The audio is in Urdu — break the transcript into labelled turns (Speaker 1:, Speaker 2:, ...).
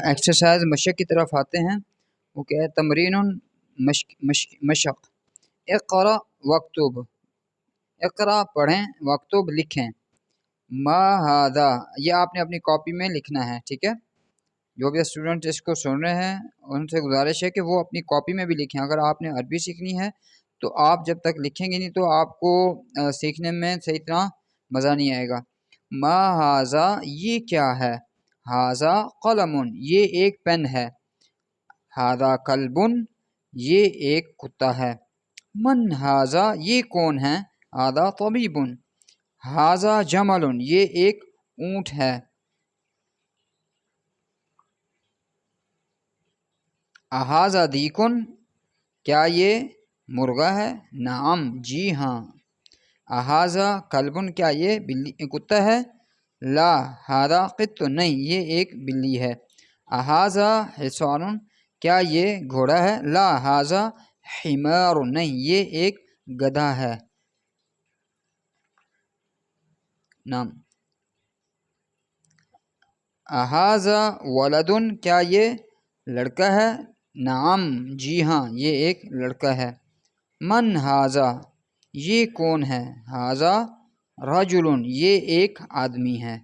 Speaker 1: ایکسرسائز مشق کی طرف آتے ہیں. وہ کیا ہے؟ تمرین مشق. اقرا وکتب، اقرا پڑھیں، وکتب لکھیں. ما ہاذا یہ آپ نے اپنی کاپی میں لکھنا ہے. ٹھیک ہے، جو بھی اسٹوڈنٹ اس کو سن رہے ہیں ان سے گزارش ہے کہ وہ اپنی کاپی میں بھی لکھیں. اگر آپ نے عربی سیکھنی ہے تو آپ جب تک لکھیں گے نہیں تو آپ کو سیکھنے میں صحیح طرح مزہ نہیں آئے گا. ما ہاذا یہ کیا ہے؟ ہاذا قلم یہ ایک پین ہے. ہاذا کلب یہ ایک کتا ہے. من ہاذا یہ کون ہے؟ ہاذا طبیب. ہاذا جمل یہ ایک اونٹ ہے. اہذا دیکن کیا یہ مرغا ہے؟ نعم جی ہاں. اہذا کلبن کیا یہ کتا ہے؟ لا ہذا قط نہیں یہ ایک بلی ہے. اہذا حصان کیا یہ گھوڑا ہے؟ لا ہذا حمار نہیں یہ ایک گدھا ہے. نعم. اہذا ولدن کیا یہ لڑکا ہے؟ نعم جی ہاں یہ ایک لڑکا ہے. من ہاذا یہ کون ہے؟ ہاذا رجل یہ ایک آدمی ہے.